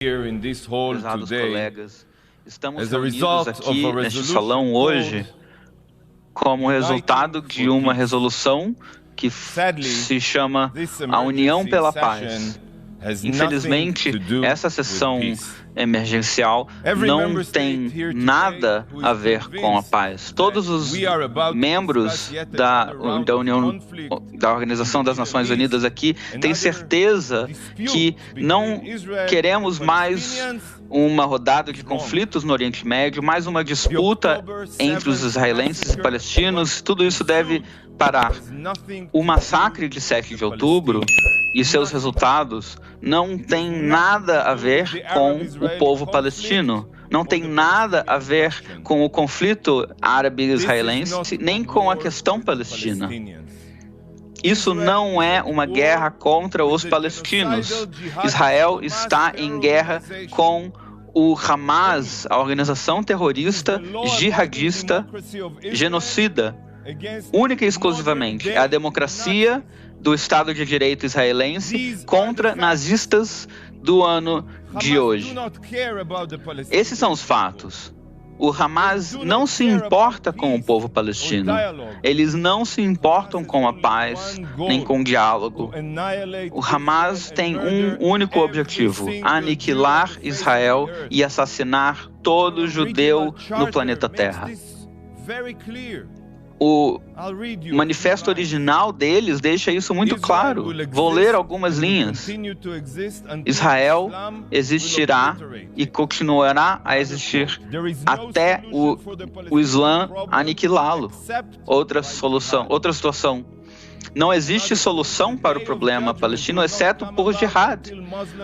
here in this hall Prezados today colegas, estamos as a reunidos result aqui of a neste resolution salão hoje called como resultado Uniting de for uma Peace. resolução que Sadly, se chama this A União emergency pela session Paz. has nothing Infelizmente, to do essa with sessão peace. emergencial Every não member tem state here today nada who is a ver com a convinced paz. Todos os we are about to membros discuss yet da another round da of União conflict da Organização das Nações Unidas aqui têm certeza que não queremos mais uma rodada de conflitos no Oriente Médio, mais uma disputa entre os israelenses e palestinos. Tudo isso deve parar. O massacre de 7 de outubro e seus resultados não tem nada a ver com o povo palestino. Não tem nada a ver com o conflito árabe-israelense, nem com a questão palestina. Isso não é uma guerra contra os palestinos. Israel está em guerra com o Hamas, a organização terrorista, jihadista, genocida, única e exclusivamente. É a democracia do Estado de Direito israelense contra nazistas do ano de hoje. Esses são os fatos. O Hamas não se importa com o povo palestino. Eles não se importam com a paz, nem com o diálogo. O Hamas tem um único objetivo: aniquilar Israel e assassinar todo judeu no planeta Terra. O manifesto original deles deixa isso muito claro. Vou ler algumas linhas. Israel existirá e continuará a existir até o Islã aniquilá-lo. Outra situação. Não existe solução para o problema palestino, exceto por jihad.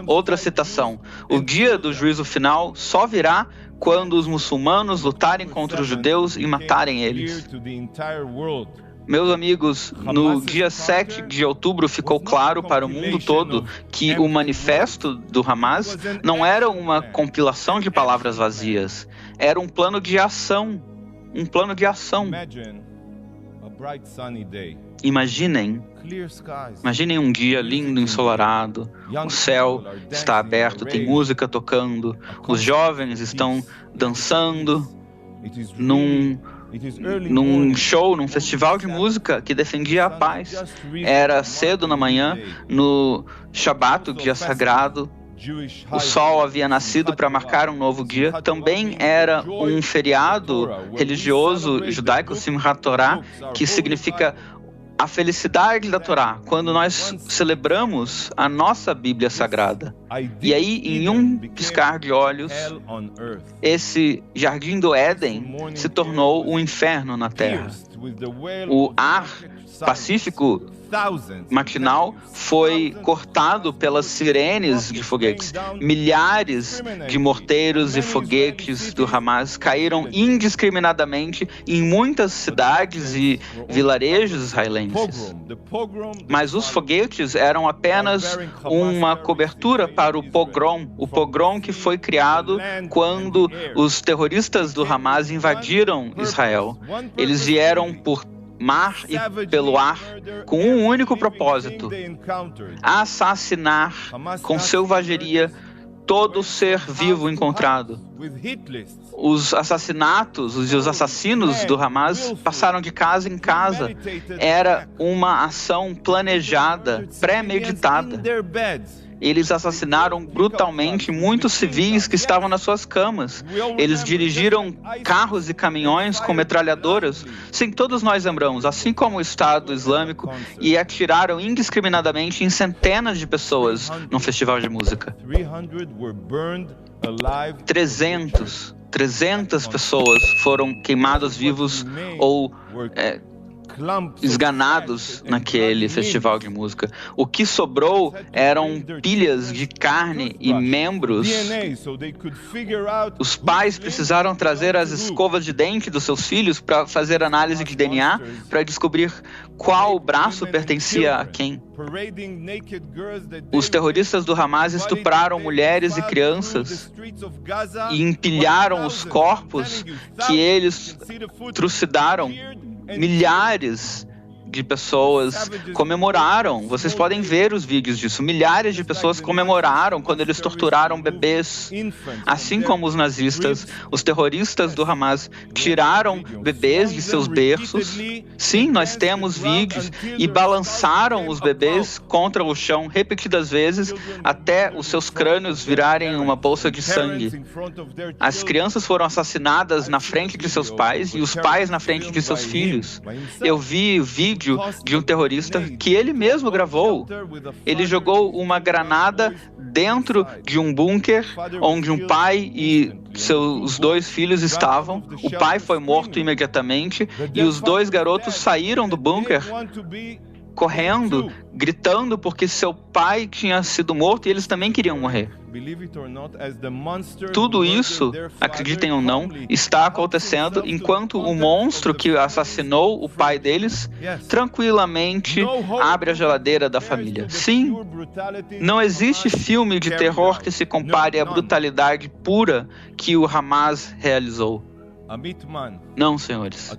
Outra citação. O dia do juízo final só virá quando os muçulmanos lutarem contra os judeus e matarem eles. Meus amigos, no dia 7 de outubro ficou claro para o mundo todo que o manifesto do Hamas não era uma compilação de palavras vazias, era um plano de ação. Um plano de ação. Imaginem um dia lindo, ensolarado, o céu está aberto, tem música tocando, os jovens estão dançando num show, num festival de música que defendia a paz. Era cedo na manhã, no Shabat, o dia sagrado. O sol havia nascido para marcar um novo dia. Também era um feriado religioso judaico, Simchat Torah, que significa a felicidade da Torá, quando nós celebramos a nossa Bíblia Sagrada. E aí, em um piscar de olhos, esse jardim do Éden se tornou um inferno na Terra. O ar pacífico matinal foi cortado pelas sirenes de foguetes. Milhares de morteiros e foguetes do Hamas caíram indiscriminadamente em muitas cidades e vilarejos israelenses. Mas os foguetes eram apenas uma cobertura para o pogrom que foi criado quando os terroristas do Hamas invadiram Israel. Eles vieram por mar e pelo ar com um único propósito: assassinar com selvageria todo ser vivo encontrado. Os assassinatos e os assassinos do Hamas passaram de casa em casa. Era uma ação planejada, premeditada. Eles assassinaram brutalmente muitos civis que estavam nas suas camas. Eles dirigiram carros e caminhões com metralhadoras. Sim, todos nós lembramos, assim como o Estado Islâmico, e atiraram indiscriminadamente em centenas de pessoas num festival de música. 300 pessoas foram queimadas vivos ou esganados naquele festival de música. O que sobrou eram pilhas de carne e membros. Os pais precisaram trazer as escovas de dente dos seus filhos para fazer análise de DNA para descobrir qual braço pertencia a quem. Os terroristas do Hamas estupraram mulheres e crianças e empilharam os corpos que eles trucidaram. Milhares de pessoas comemoraram. Vocês podem ver os vídeos disso. Milhares de pessoas comemoraram quando eles torturaram bebês. Assim como os nazistas, os terroristas do Hamas tiraram bebês de seus berços. Sim, nós temos vídeos e balançaram os bebês contra o chão repetidas vezes até os seus crânios virarem uma bolsa de sangue. As crianças foram assassinadas na frente de seus pais e os pais na frente de seus filhos. Eu vi o vídeo de um terrorista que ele mesmo gravou. Ele jogou uma granada dentro de um bunker onde um pai e seus 2 filhos estavam. O pai foi morto imediatamente e os 2 garotos saíram do bunker correndo, gritando porque seu pai tinha sido morto e eles também queriam morrer. Tudo isso, acreditem ou não, está acontecendo enquanto o monstro que assassinou o pai deles tranquilamente abre a geladeira da família. Sim, não existe filme de terror que se compare à brutalidade pura que o Hamas realizou. Não, senhores.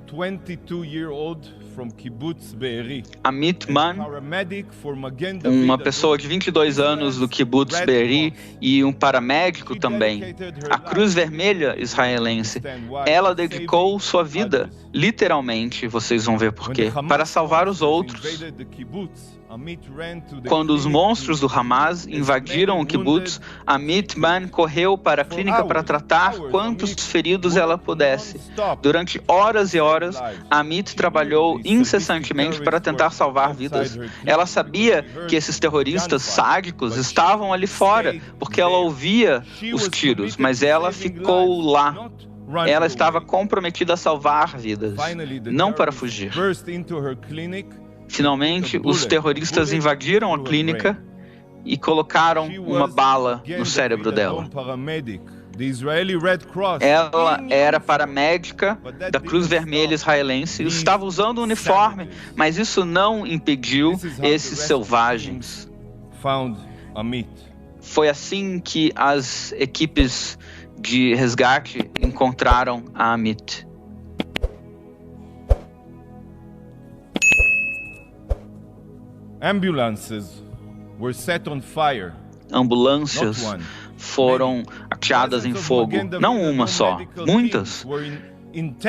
Amit Man, uma pessoa de 22 anos do Kibbutz Be'eri e um paramédico também, a Cruz Vermelha israelense, ela dedicou sua vida, literalmente, vocês vão ver por quê, para salvar os outros. Quando os monstros do Hamas invadiram o kibbutz, Amit Man correu para a clínica para tratar quantos feridos ela pudesse. Durante horas e horas, Amit trabalhou incessantemente para tentar salvar vidas. Ela sabia que esses terroristas sádicos estavam ali fora, porque ela ouvia os tiros, mas ela ficou lá. Ela estava comprometida a salvar vidas, não para fugir. Finalmente, os terroristas invadiram a clínica e colocaram uma bala no cérebro dela. Ela era paramédica da Cruz Vermelha israelense, estava usando o uniforme, mas isso não impediu esses selvagens. Foi assim que as equipes de resgate encontraram a Amit. Ambulâncias foram ateadas em fogo, não uma só, muitas.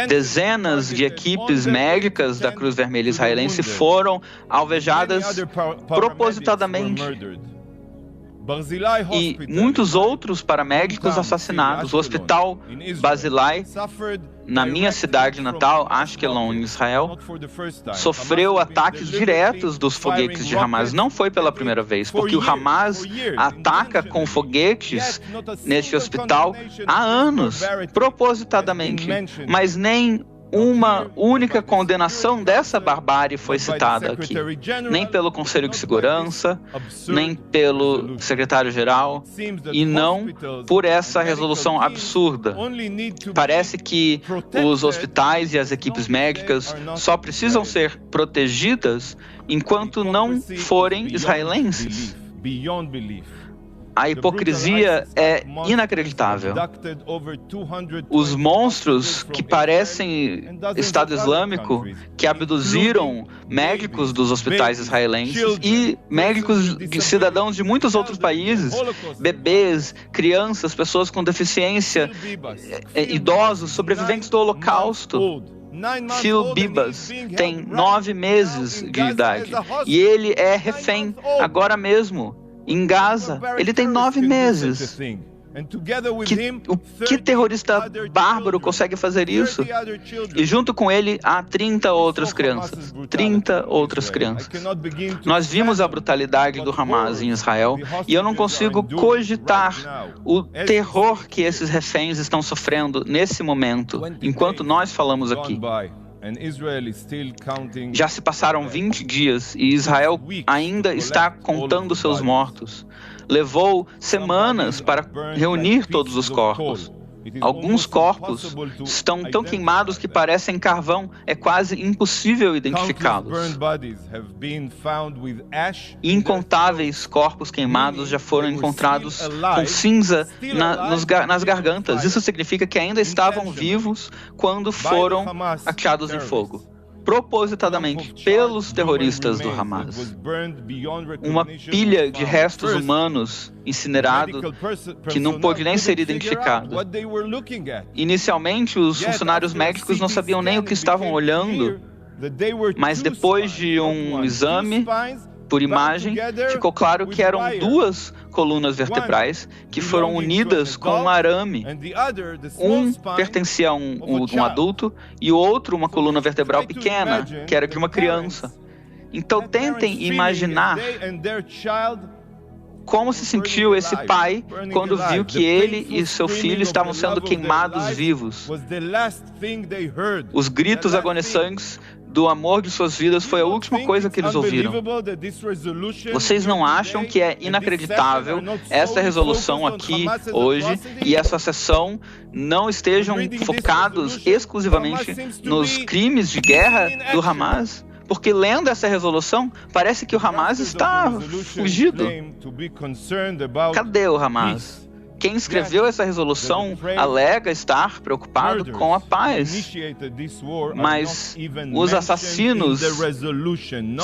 Dezenas de equipes médicas da Cruz Vermelha israelense foram alvejadas propositadamente. E muitos outros paramédicos assassinados. O hospital Barzilai, na minha cidade natal, Ashkelon, em Israel, sofreu ataques diretos dos foguetes de Hamas. Não foi pela primeira vez, porque o Hamas ataca com foguetes neste hospital há anos, propositadamente, mas nem uma única condenação dessa barbárie foi citada aqui. Nem pelo Conselho de Segurança, nem pelo secretário-geral, e não por essa resolução absurda. Parece que os hospitais e as equipes médicas só precisam ser protegidas enquanto não forem israelenses. A hipocrisia é inacreditável. Os monstros que parecem Estado Islâmico, que abduziram médicos dos hospitais israelenses e médicos de cidadãos de muitos outros países, bebês, crianças, pessoas com deficiência, idosos, sobreviventes do Holocausto. Phil Bibas tem 9 meses de idade e ele é refém agora mesmo. Em Gaza, ele tem 9 meses. Que terrorista bárbaro consegue fazer isso? E junto com ele há 30 outras crianças. 30 outras crianças. Nós vimos a brutalidade do Hamas em Israel e eu não consigo cogitar o terror que esses reféns estão sofrendo nesse momento, enquanto nós falamos aqui. Já se passaram 20 dias e Israel ainda está contando seus mortos. Levou semanas para reunir todos os corpos. Alguns corpos estão tão queimados que parecem carvão. É quase impossível identificá-los. Incontáveis corpos queimados já foram encontrados com cinza nas gargantas. Isso significa que ainda estavam vivos quando foram ateados em fogo. propositadamente pelos terroristas do Hamas. Uma pilha de restos humanos incinerado que não pôde nem ser identificado. Inicialmente, os funcionários médicos não sabiam nem o que estavam olhando, mas depois de um exame por imagem, ficou claro que eram duas colunas vertebrais que foram unidas com um arame. Um pertencia a um adulto e o outro uma coluna vertebral pequena, que era de uma criança. Então tentem imaginar como se sentiu esse pai quando viu que ele e seu filho estavam sendo queimados vivos. Os gritos agonizantes do amor de suas vidas foi a última coisa que eles ouviram. Vocês não acham que é inacreditável essa resolução aqui hoje e essa sessão não estejam focados exclusivamente nos crimes de guerra do Hamas? Porque lendo essa resolução, parece que o Hamas está fugido. Cadê o Hamas? Quem escreveu essa resolução alega estar preocupado com a paz. Mas os assassinos,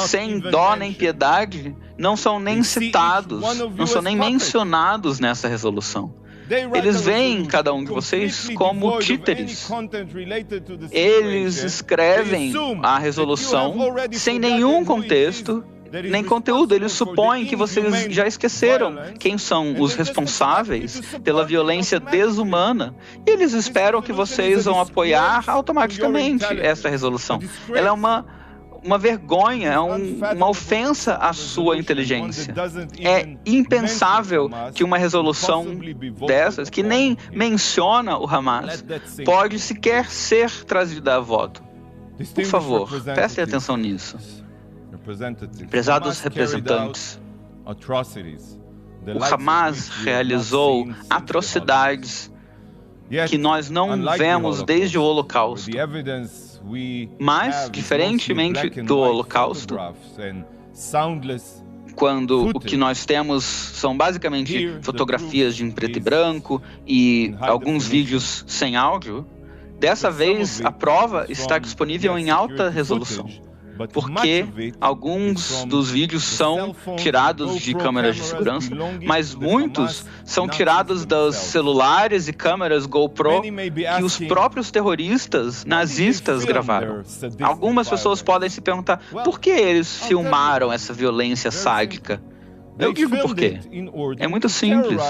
sem dó nem piedade, não são nem citados, não são nem mencionados nessa resolução. Eles veem cada um de vocês como títeres. Eles escrevem a resolução sem nenhum contexto, nem conteúdo. Eles supõem que vocês já esqueceram quem são os responsáveis pela violência desumana. E eles esperam que vocês vão apoiar automaticamente essa resolução. Ela é uma vergonha, é uma ofensa à sua inteligência. É impensável que uma resolução dessas, que nem menciona o Hamas, pode sequer ser trazida a voto. Por favor, prestem atenção nisso. Prezados representantes, o Hamas realizou atrocidades que nós não vemos desde o Holocausto. Mas, diferentemente do Holocausto, quando o que nós temos são basicamente fotografias em preto e branco e alguns vídeos sem áudio, dessa vez a prova está disponível em alta resolução. Porque alguns dos vídeos são tirados de câmeras de segurança, mas muitos são tirados dos celulares e câmeras GoPro que os próprios terroristas nazistas gravaram. Algumas pessoas podem se perguntar por que eles filmaram essa violência sádica. Eu digo por quê. É muito simples.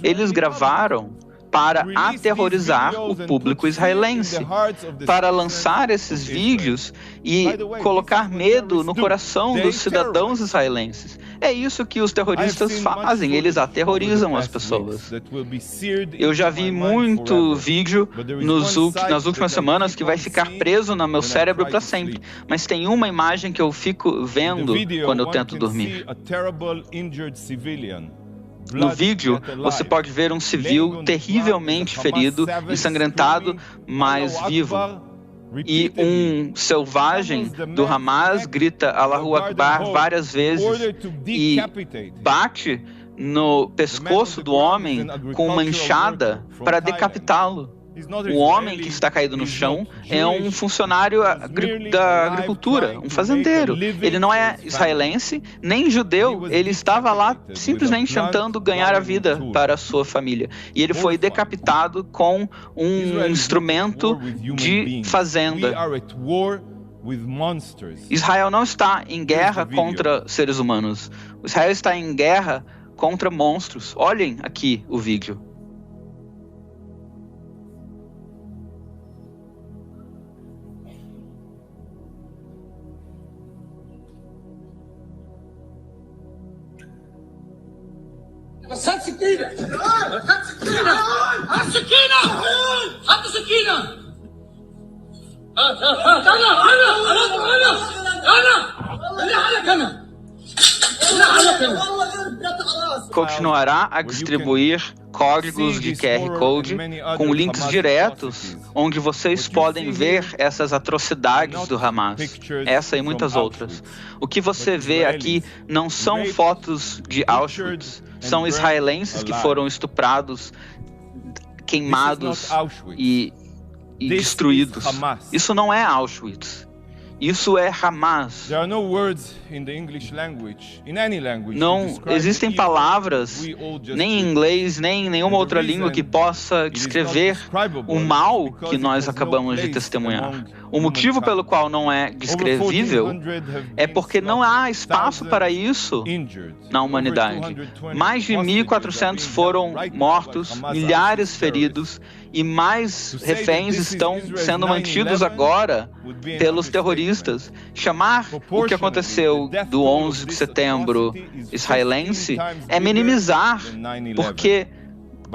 Eles gravaram para aterrorizar o público israelense, para lançar esses vídeos e colocar medo no coração dos cidadãos israelenses. É isso que os terroristas fazem, eles aterrorizam as pessoas. Eu já vi muito vídeo nas últimas semanas que vai ficar preso no meu cérebro para sempre, mas tem uma imagem que eu fico vendo quando eu tento dormir. No vídeo, você pode ver um civil terrivelmente ferido, ensanguentado, mas vivo. E um selvagem do Hamas grita Allahu Akbar várias vezes e bate no pescoço do homem com uma enxada para decapitá-lo. O homem que está caído no chão é um funcionário da agricultura, um fazendeiro. Ele não é israelense, nem judeu. Ele estava lá simplesmente tentando ganhar a vida para a sua família. E ele foi decapitado com um instrumento de fazenda. Israel não está em guerra contra seres humanos. Israel está em guerra contra monstros. Olhem aqui o vídeo. بس هات سكينة هات سكينة هات سكينة هات سكينة Continuará a distribuir códigos de QR Code com links diretos, onde vocês podem ver essas atrocidades do Hamas, essa e muitas outras. O que você vê aqui não são fotos de Auschwitz, são israelenses que foram estuprados, queimados e destruídos. Isso não é Auschwitz. Isso é Hamas. There are no words in the English language, in any language, to Não describe existem the evil palavras, we all just nem em did. inglês, nem em nenhuma And the outra língua que reason possa it is descrever not describable o mal is because que it nós has no acabamos de place testemunhar. among O motivo humankind. pelo qual não é Over descrevível 1400 have é been porque não há slaughtered, espaço para isso injured. na Over humanidade. 220 Mais de hostages 1.400 are being foram held right now by mortos, Hamas milhares terrorists. feridos e mais To say that reféns this is estão Israel's sendo 9/11 mantidos agora would be an pelos understatement. terroristas. Chamar o que aconteceu do 11 de setembro israelense é minimizar, porque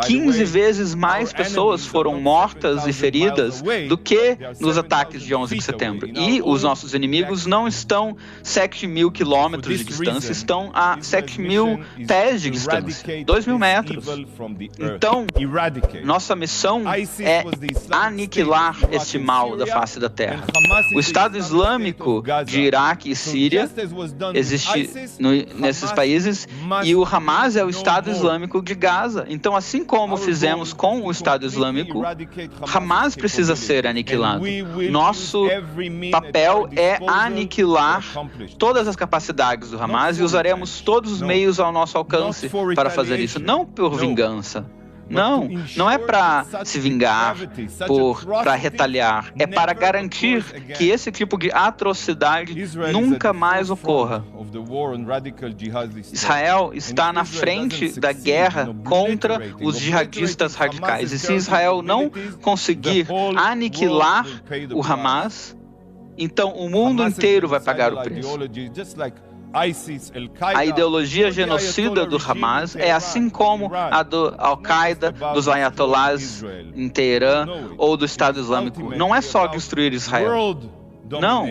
15 vezes mais pessoas foram mortas e feridas do que nos ataques de 11 de setembro. E os nossos inimigos não estão 7.000 quilômetros de distância, estão a 7.000 pés de distância, 2.000 metros. Então, nossa missão é aniquilar este mal da face da terra. O Estado Islâmico de Iraque e Síria existe nesses países e o Hamas é o Estado Islâmico de Gaza. Então, assim como fizemos com o Estado Islâmico, Hamas precisa ser aniquilado. Nosso papel é aniquilar todas as capacidades do Hamas e usaremos todos os meios ao nosso alcance para fazer isso, não por vingança. Não é para se vingar, para retaliar, é para garantir que esse tipo de atrocidade nunca mais ocorra. Israel está na frente da guerra contra os jihadistas radicais. E se Israel não conseguir aniquilar o Hamas, então o mundo inteiro vai pagar o preço. A ideologia genocida do Hamas é assim como a do Al-Qaeda, dos ayatollahs em Teherã ou do Estado Islâmico. Não é só destruir Israel. Não.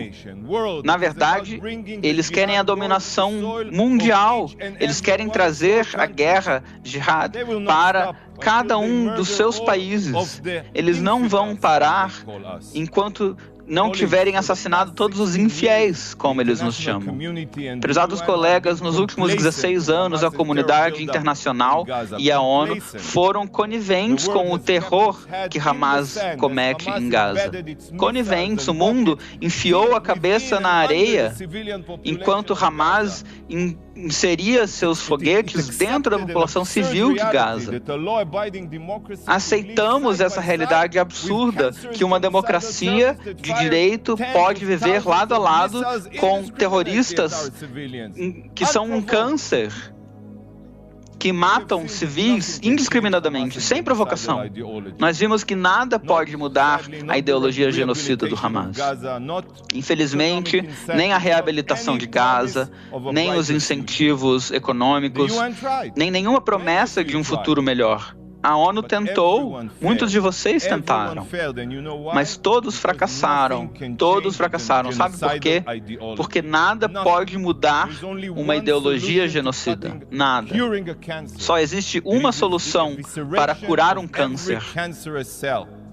Na verdade, eles querem a dominação mundial. Eles querem trazer a guerra jihad para cada um dos seus países. Eles não vão parar enquanto não tiverem assassinado todos os infiéis, como eles nos chamam. Prezados colegas, nos últimos 16 anos, a comunidade internacional e a ONU foram coniventes com o terror que Hamas comete em Gaza. Coniventes, o mundo enfiou a cabeça na areia enquanto Hamas inseria seus foguetes dentro da população civil de Gaza. Aceitamos essa realidade absurda que uma democracia de direito pode viver lado a lado com terroristas que são um câncer, que matam civis indiscriminadamente, sem provocação. Nós vimos que nada pode mudar a ideologia genocida do Hamas. Infelizmente, nem a reabilitação de Gaza, nem os incentivos econômicos, nem nenhuma promessa de um futuro melhor. A ONU tentou, muitos de vocês tentaram, mas todos fracassaram. Todos fracassaram. Sabe por quê? Porque nada pode mudar uma ideologia genocida. Nada. Só existe uma solução para curar um câncer.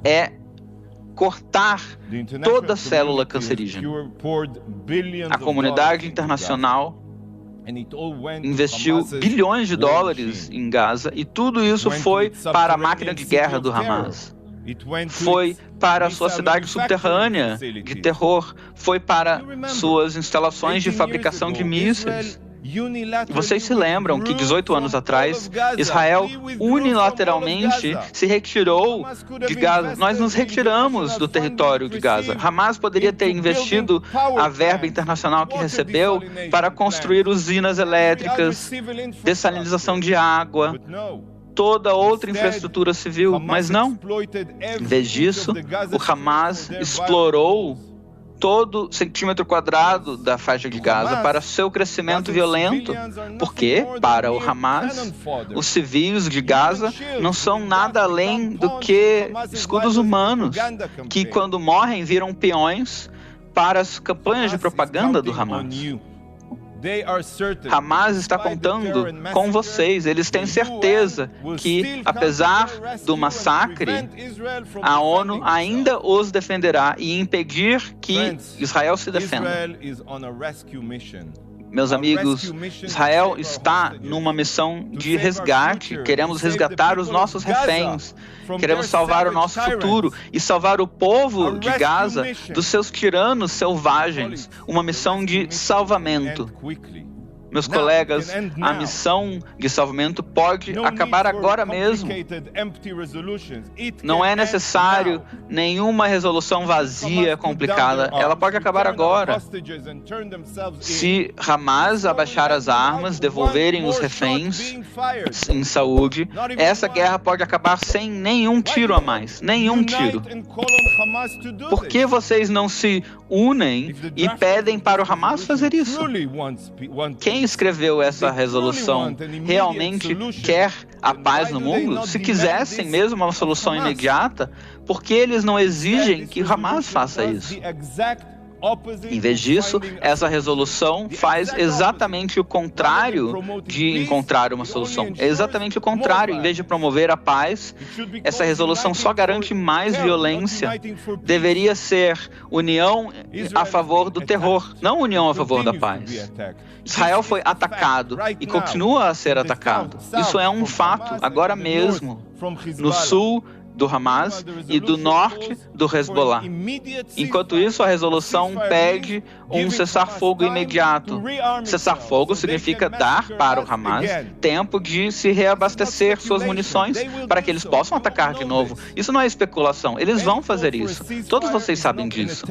É cortar toda célula cancerígena. A comunidade internacional investiu bilhões de dólares em Gaza e tudo isso foi para a máquina de guerra do Hamas. Foi para a sua cidade subterrânea de terror. Foi para suas instalações de fabricação de mísseis. Vocês se lembram que 18 anos atrás, Israel unilateralmente se retirou de Gaza. Nós nos retiramos do território de Gaza. Hamas poderia ter investido a verba internacional que recebeu para construir usinas elétricas, dessalinização de água, toda outra infraestrutura civil, mas não. Em vez disso, o Hamas explorou todo centímetro quadrado da faixa de Gaza para seu crescimento violento. Porque, para o Hamas, os civis de Gaza não são nada além do que escudos humanos, que quando morrem viram peões para as campanhas de propaganda do Hamas. Hamas está contando com vocês. Eles têm certeza que, apesar do massacre, a ONU ainda os defenderá e impedir que Israel se defenda. Meus amigos, Israel está numa missão de resgate. Queremos resgatar os nossos reféns. Queremos salvar o nosso futuro e salvar o povo de Gaza dos seus tiranos selvagens. Uma missão de salvamento. Meus colegas, a missão de salvamento pode acabar agora mesmo. Não é necessário nenhuma resolução vazia, complicada. Ela pode acabar agora. Se Hamas abaixar as armas, devolverem os reféns em saúde, essa guerra pode acabar sem nenhum tiro a mais. Nenhum tiro. Por que vocês não se unem e pedem para o Hamas fazer isso? Quem escreveu essa resolução realmente quer a paz no mundo? Se quisessem mesmo uma solução imediata, por que eles não exigem que o Hamas faça isso? Em vez disso, essa resolução faz exatamente o contrário de encontrar uma solução. É exatamente o contrário. Em vez de promover a paz, essa resolução só garante mais violência. Deveria ser união a favor do terror, não união a favor da paz. Israel foi atacado e continua a ser atacado. Isso é um fato, agora mesmo, no sul do Hamas e do norte do Hezbollah. Enquanto isso, a resolução pede um cessar-fogo imediato. Cessar-fogo significa dar para o Hamas tempo de se reabastecer suas munições para que eles possam atacar de novo. Isso não é especulação, eles vão fazer isso. Todos vocês sabem disso.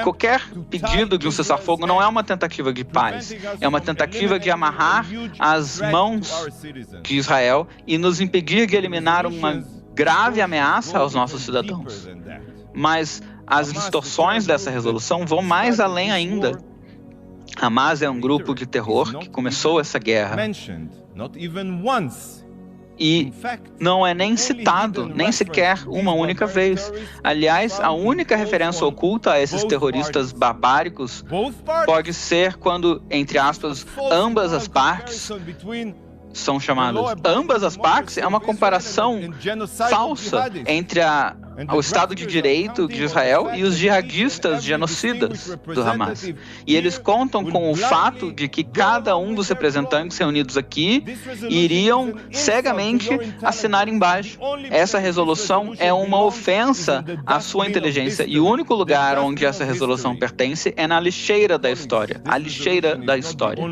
Qualquer pedido de um cessar-fogo não é uma tentativa de paz, é uma tentativa de amarrar as mãos de Israel e nos impedir de eliminar uma grave ameaça aos nossos cidadãos. Mas as distorções dessa resolução vão mais além ainda. Hamas é um grupo de terror que começou essa guerra e não é nem citado, nem sequer uma única vez. Aliás, a única referência oculta a esses terroristas barbáricos pode ser quando, entre aspas, ambas as partes são chamadas. Ambas as partes é uma comparação falsa entre o Estado de Direito de Israel e os jihadistas genocidas do Hamas. E eles contam com o fato de que cada um dos representantes reunidos aqui iriam cegamente assinar embaixo. Essa resolução é uma ofensa à sua inteligência e o único lugar onde essa resolução pertence é na lixeira da história. A lixeira da história.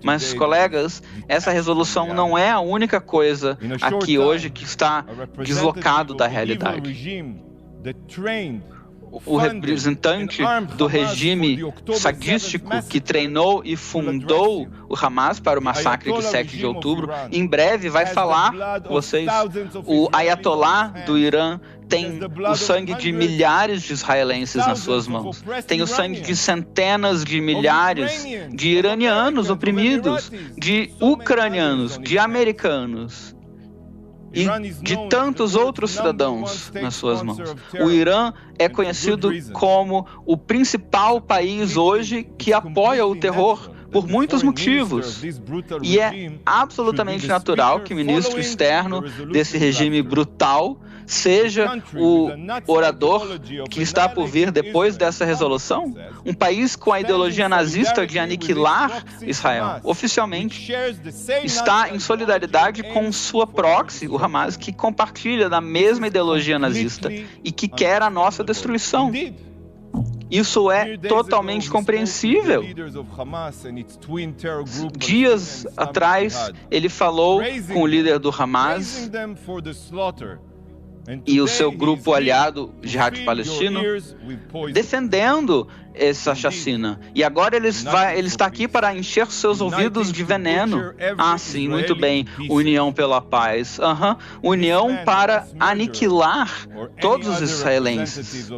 Mas, colegas, essa resolução não é a única coisa aqui hoje que está deslocado da realidade. O representante do regime sadístico que treinou e fundou o Hamas para o massacre de 7 de outubro, em breve vai falar com vocês. O Ayatollah do Irã tem o sangue de milhares de israelenses nas suas mãos. Tem o sangue de centenas de milhares de iranianos oprimidos, de ucranianos, de americanos e de tantos outros cidadãos nas suas mãos. O Irã é conhecido como o principal país hoje que apoia o terror por muitos motivos. E é absolutamente natural que o ministro externo desse regime brutal seja o orador que está por vir depois dessa resolução. Um país com a ideologia nazista de aniquilar Israel, oficialmente, está em solidariedade com sua proxy, o Hamas, que compartilha da mesma ideologia nazista e que quer a nossa destruição. Isso é totalmente compreensível. Dias atrás, ele falou com o líder do Hamas e o seu grupo aliado Jihad Palestino, defendendo essa chacina. E agora ele está aqui para encher seus ouvidos de veneno. Ah, sim, muito bem. União pela paz. União para aniquilar todos os israelenses.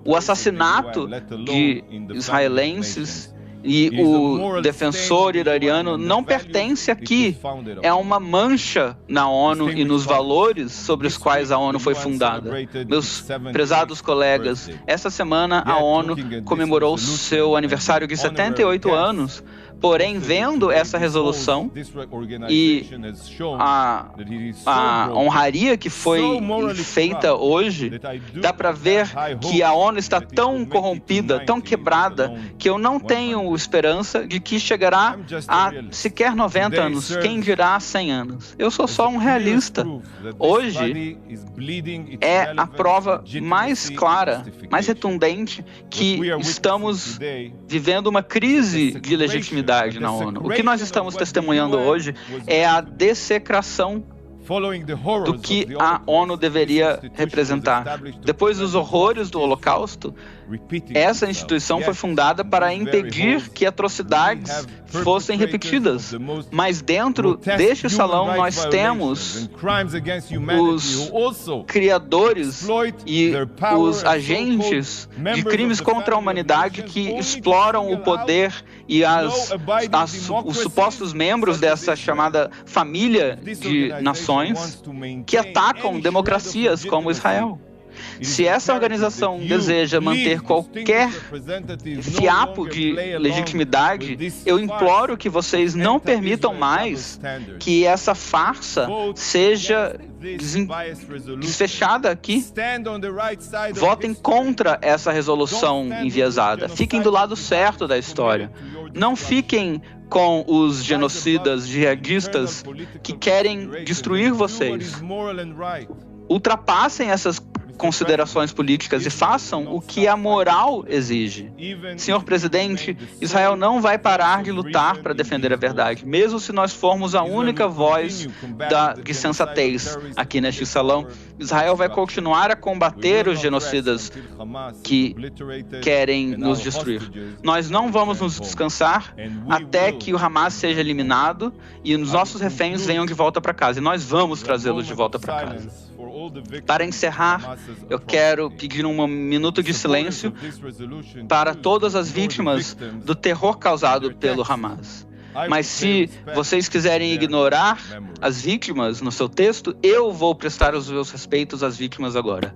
O assassinato de israelenses e o defensor iraniano não pertence aqui. É uma mancha na ONU e nos valores sobre os quais a ONU foi fundada. Meus prezados colegas, essa semana a ONU comemorou seu aniversário de 78 anos, Porém, vendo essa resolução e a honraria que foi feita hoje, dá para ver que a ONU está tão corrompida, tão quebrada, que eu não tenho esperança de que chegará a sequer 90 anos, quem dirá 100 anos. Eu sou só um realista. Hoje é a prova mais clara, mais retundente, que estamos vivendo uma crise de legitimidade na ONU. O que nós estamos testemunhando hoje é a dessecração do que a ONU deveria representar. Depois dos horrores do Holocausto, essa instituição foi fundada para impedir que atrocidades fossem repetidas. Mas dentro deste salão nós temos os criadores e os agentes de crimes contra a humanidade que exploram o poder e os supostos membros dessa chamada família de nações que atacam democracias como Israel. Se essa organização deseja manter qualquer fiapo de legitimidade, eu imploro que vocês não permitam mais que essa farsa seja desfechada aqui. Votem contra essa resolução enviesada. Fiquem do lado certo da história. Não fiquem com os genocidas jihadistas que querem destruir vocês. Ultrapassem essas considerações políticas e façam o que a moral exige. Senhor presidente, Israel não vai parar de lutar para defender a verdade, mesmo se nós formos a única voz de sensatez aqui neste salão. Israel vai continuar a combater os genocidas que querem nos destruir. Nós não vamos nos descansar até que o Hamas seja eliminado e os nossos reféns venham de volta para casa. E nós vamos trazê-los de volta para casa. Para encerrar, eu quero pedir um minuto de silêncio para todas as vítimas do terror causado pelo Hamas. Mas se vocês quiserem ignorar as vítimas no seu texto, eu vou prestar os meus respeitos às vítimas agora.